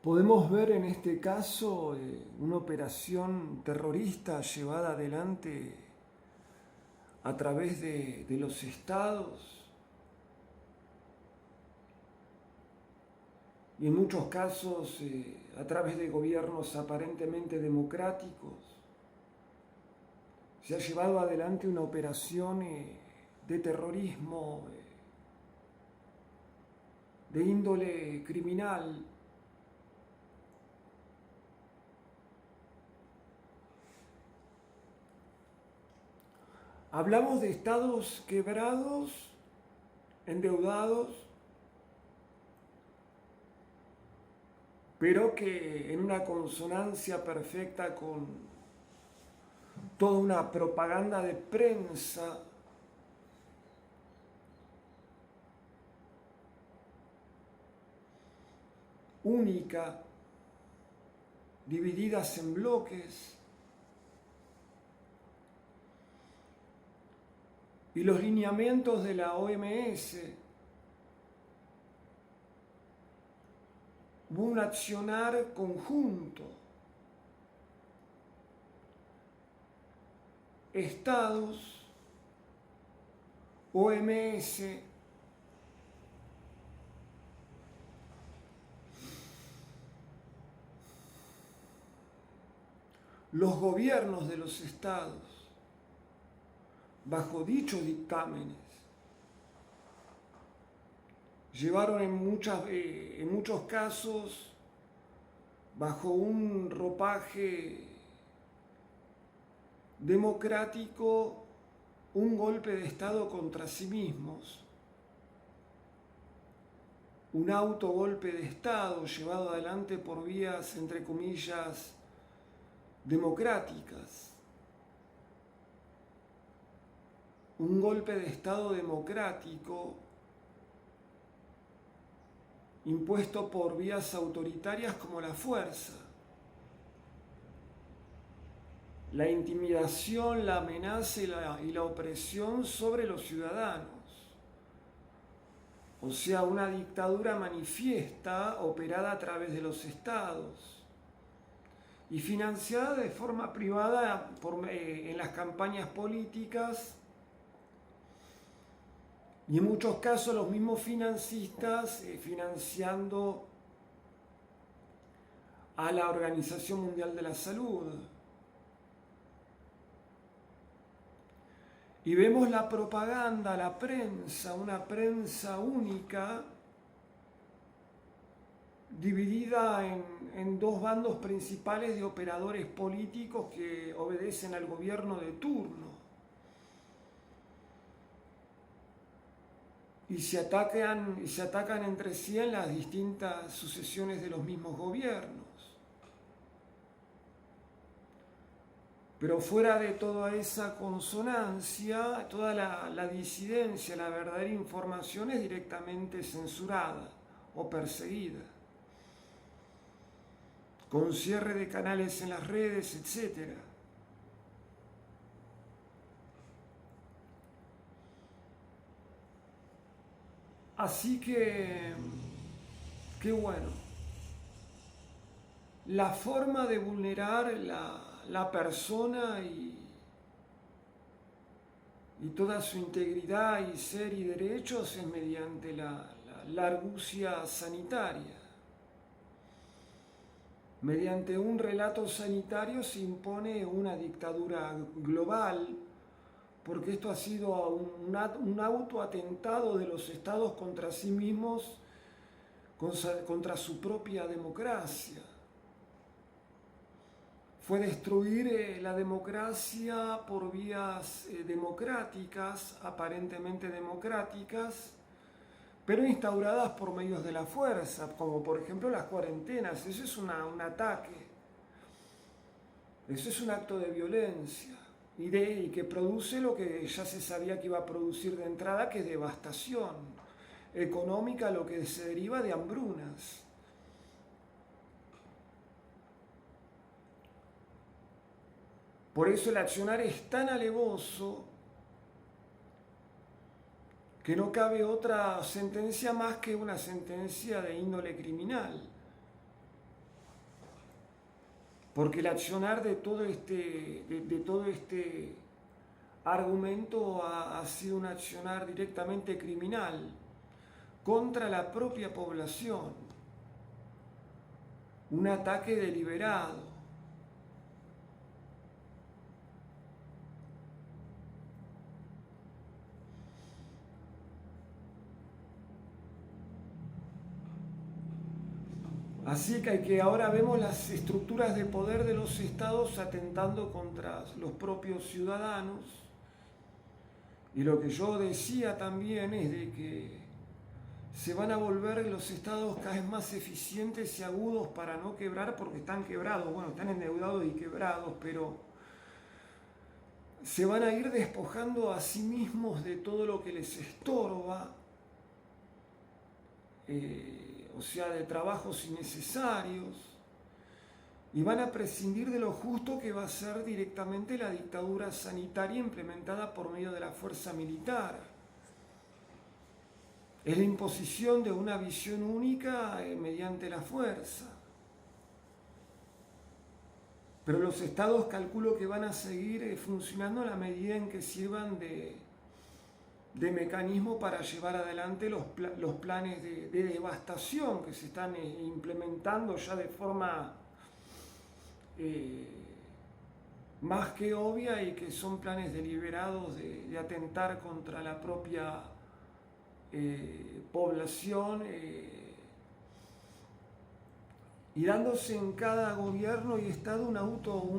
Podemos ver en este caso una operación terrorista llevada adelante a través de los estados y en muchos casos a través de gobiernos aparentemente democráticos. Se ha llevado adelante una operación de terrorismo de índole criminal. Hablamos de estados quebrados, endeudados, pero que en una consonancia perfecta con toda una propaganda de prensa única, divididas en bloques, y los lineamientos de la OMS. Hubo un accionar conjunto, estados, OMS, los gobiernos de los estados, bajo dichos dictámenes, llevaron en muchos casos, bajo un ropaje democrático, un golpe de Estado contra sí mismos, un autogolpe de Estado llevado adelante por vías, entre comillas, democráticas, un golpe de Estado democrático impuesto por vías autoritarias como la fuerza, la intimidación, la amenaza y la opresión sobre los ciudadanos. O sea, una dictadura manifiesta operada a través de los estados y financiada de forma privada en las campañas políticas y en muchos casos los mismos financistas financiando a la Organización Mundial de la Salud. Y vemos la propaganda, la prensa, una prensa única, dividida en dos bandos principales de operadores políticos que obedecen al gobierno de turno. Y se atacan entre sí en las distintas sucesiones de los mismos gobiernos. Pero fuera de toda esa consonancia, toda la disidencia, la verdadera información es directamente censurada o perseguida, con cierre de canales en las redes, etc. Así que, qué bueno. La forma de vulnerar la persona y toda su integridad y ser y derechos es mediante la argucia sanitaria. Mediante un relato sanitario se impone una dictadura global, porque esto ha sido un autoatentado de los estados contra sí mismos, contra su propia democracia. Fue destruir la democracia por vías democráticas, aparentemente democráticas, pero instauradas por medios de la fuerza, como por ejemplo las cuarentenas. Eso es un ataque, eso es un acto de violencia y que produce lo que ya se sabía que iba a producir de entrada, que es devastación económica, lo que se deriva de hambrunas. Por eso el accionar es tan alevoso que no cabe otra sentencia más que una sentencia de índole criminal. porque el accionar de todo este argumento ha sido un accionar directamente criminal contra la propia población, un ataque deliberado. Así que ahora vemos las estructuras de poder de los estados atentando contra los propios ciudadanos. Y lo que yo decía también es de que se van a volver los estados cada vez más eficientes y agudos para no quebrar, porque están quebrados, bueno, están endeudados y quebrados, pero se van a ir despojando a sí mismos de todo lo que les estorba, o sea, de trabajos innecesarios, y van a prescindir de lo justo que va a ser directamente la dictadura sanitaria implementada por medio de la fuerza militar. Es la imposición de una visión única mediante la fuerza. Pero los estados calculo que van a seguir funcionando a la medida en que sirvan de mecanismo para llevar adelante los planes de devastación que se están implementando ya de forma más que obvia, y que son planes deliberados de atentar contra la propia población, y dándose en cada gobierno y estado un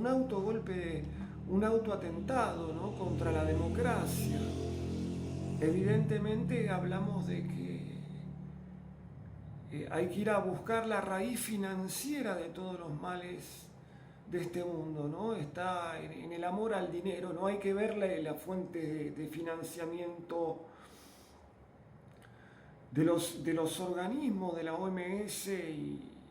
autogolpe, un autoatentado, ¿no?, contra la democracia. Evidentemente hablamos de que hay que ir a buscar la raíz financiera de todos los males de este mundo, ¿no? Está en el amor al dinero, no hay que verle la fuente de financiamiento de los organismos de la OMS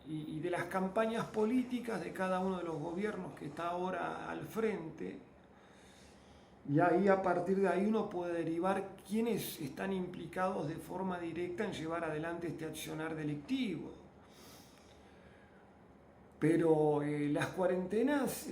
y de las campañas políticas de cada uno de los gobiernos que está ahora al frente. Y ahí, a partir de ahí, uno puede derivar quiénes están implicados de forma directa en llevar adelante este accionar delictivo. Pero las cuarentenas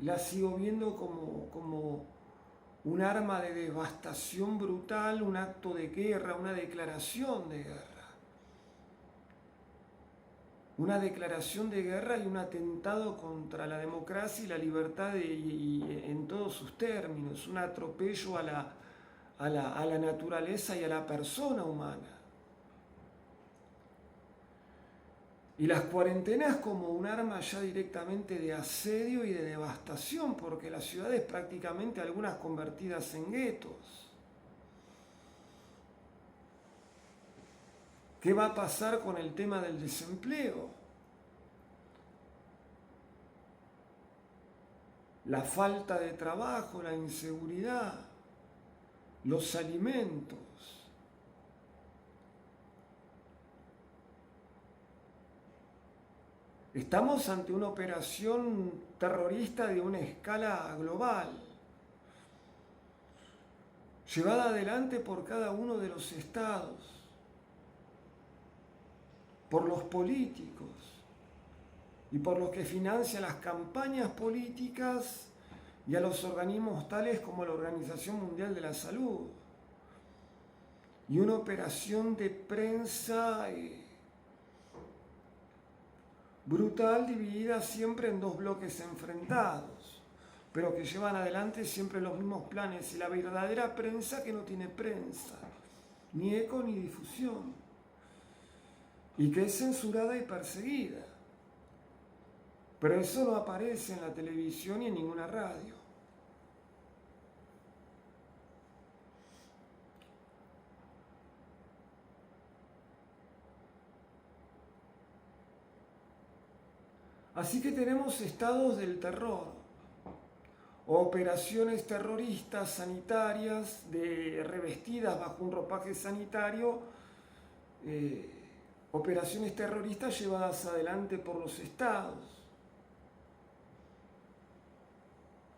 las sigo viendo como un arma de devastación brutal, un acto de guerra, una declaración de guerra. Una declaración de guerra y un atentado contra la democracia y la libertad y en todos sus términos, un atropello a la naturaleza y a la persona humana. Y las cuarentenas como un arma ya directamente de asedio y de devastación, porque las ciudades prácticamente algunas convertidas en guetos. ¿Qué va a pasar con el tema del desempleo? La falta de trabajo, la inseguridad, los alimentos. Estamos ante una operación terrorista de una escala global, llevada adelante por cada uno de los estados, por los políticos y por los que financian las campañas políticas y a los organismos tales como la Organización Mundial de la Salud. Y una operación de prensa brutal, dividida siempre en dos bloques enfrentados, pero que llevan adelante siempre los mismos planes, y la verdadera prensa que no tiene prensa, ni eco ni difusión, y que es censurada y perseguida. Pero eso no aparece en la televisión ni en ninguna radio. Así que tenemos estados del terror, o operaciones terroristas sanitarias revestidas bajo un ropaje sanitario, operaciones terroristas llevadas adelante por los estados,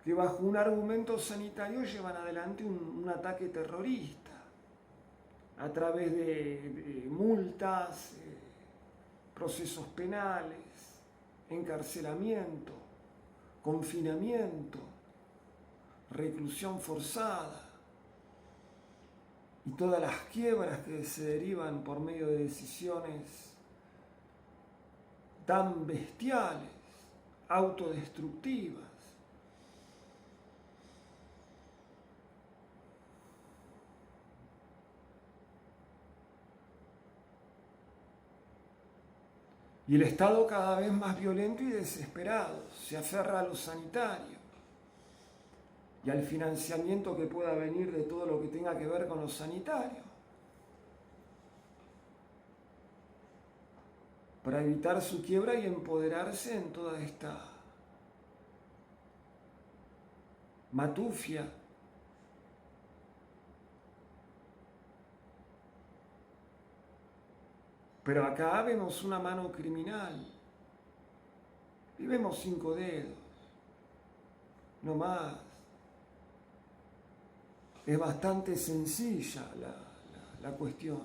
que bajo un argumento sanitario llevan adelante un ataque terrorista a través de multas, procesos penales, encarcelamiento, confinamiento, reclusión forzada y todas las quiebras que se derivan por medio de decisiones tan bestiales, autodestructivas. Y el Estado cada vez más violento y desesperado se aferra a lo sanitario y al financiamiento que pueda venir de todo lo que tenga que ver con lo sanitario, para evitar su quiebra y empoderarse en toda esta matufia. Pero acá vemos una mano criminal y vemos 5 dedos, no más. Es bastante sencilla la cuestión.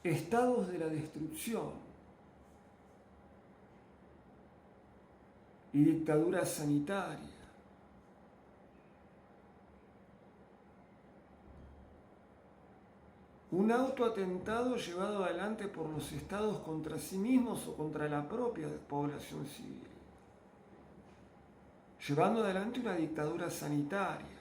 Estados de la destrucción y dictadura sanitaria. Un autoatentado llevado adelante por los estados contra sí mismos o contra la propia población civil, llevando adelante una dictadura sanitaria,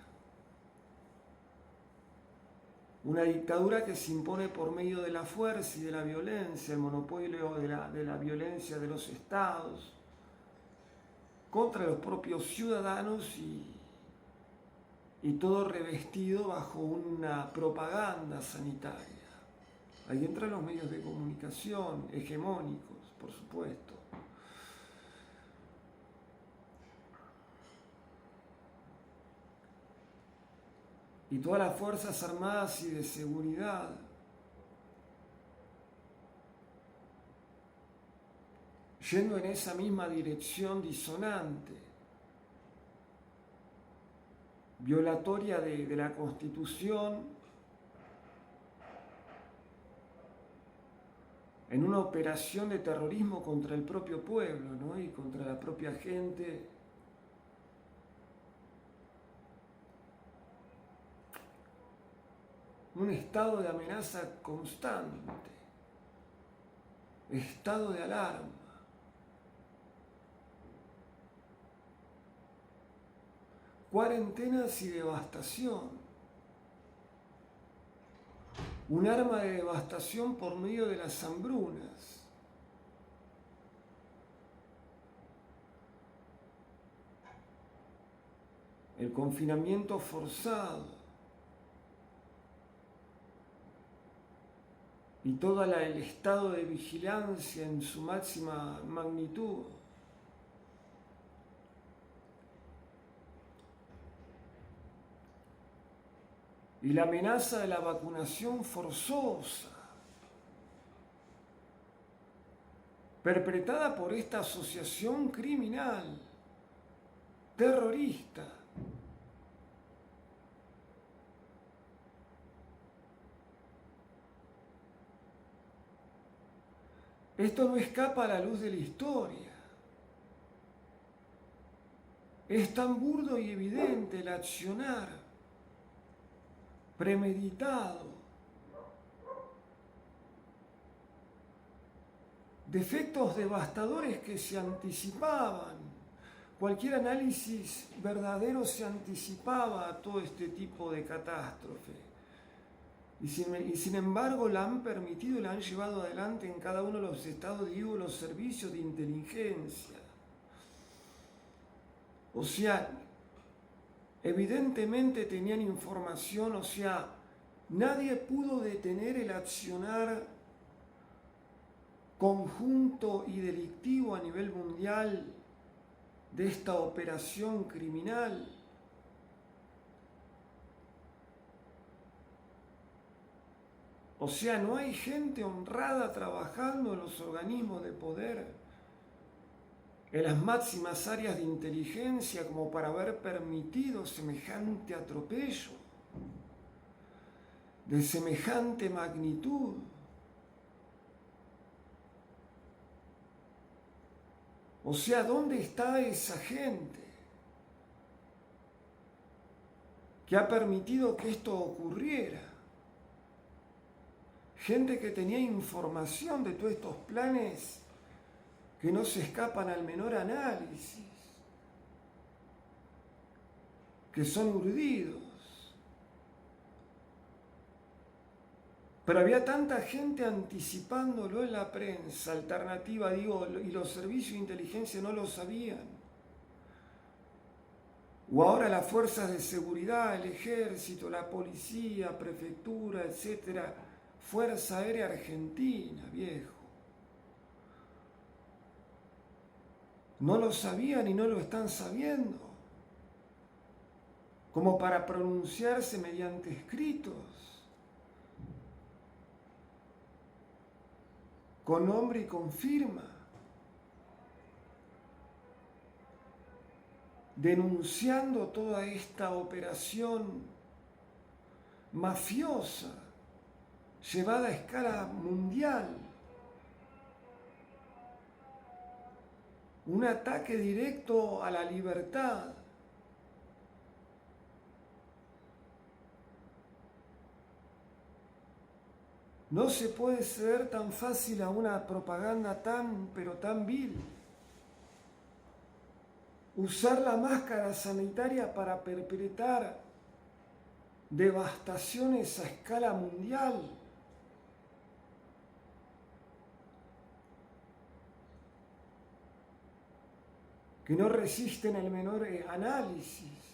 una dictadura que se impone por medio de la fuerza y de la violencia, el monopolio de la violencia de los estados, contra los propios ciudadanos y todo revestido bajo una propaganda sanitaria. Ahí entran los medios de comunicación hegemónicos, por supuesto. Y todas las fuerzas armadas y de seguridad yendo en esa misma dirección disonante, violatoria de la Constitución, en una operación de terrorismo contra el propio pueblo, ¿no? Y contra la propia gente. Un estado de amenaza constante, estado de alarma. Cuarentenas y devastación. Un arma de devastación por medio de las hambrunas. El confinamiento forzado. Y todo el estado de vigilancia en su máxima magnitud. Y la amenaza de la vacunación forzosa, perpetrada por esta asociación criminal, terrorista, esto no escapa a la luz de la historia. Es tan burdo y evidente el accionar premeditado, de efectos devastadores que se anticipaban. Cualquier análisis verdadero se anticipaba a todo este tipo de catástrofe. Y sin embargo la han permitido y la han llevado adelante en cada uno de los estados, digo, los servicios de inteligencia. O sea, evidentemente tenían información, o sea, nadie pudo detener el accionar conjunto y delictivo a nivel mundial de esta operación criminal. O sea, no hay gente honrada trabajando en los organismos de poder, en las máximas áreas de inteligencia, como para haber permitido semejante atropello, de semejante magnitud. O sea, ¿dónde está esa gente que ha permitido que esto ocurriera? Gente que tenía información de todos estos planes que no se escapan al menor análisis, que son urdidos. Pero había tanta gente anticipándolo en la prensa alternativa, digo, y los servicios de inteligencia no lo sabían. O ahora las fuerzas de seguridad, el ejército, la policía, prefectura, etcétera, Fuerza Aérea Argentina, viejo. No lo sabían y no lo están sabiendo. Como para pronunciarse mediante escritos, con nombre y con firma, denunciando toda esta operación mafiosa llevada a escala mundial, un ataque directo a la libertad. No se puede ceder tan fácil a una propaganda pero tan vil. Usar la máscara sanitaria para perpetrar devastaciones a escala mundial. Que no resisten el menor análisis.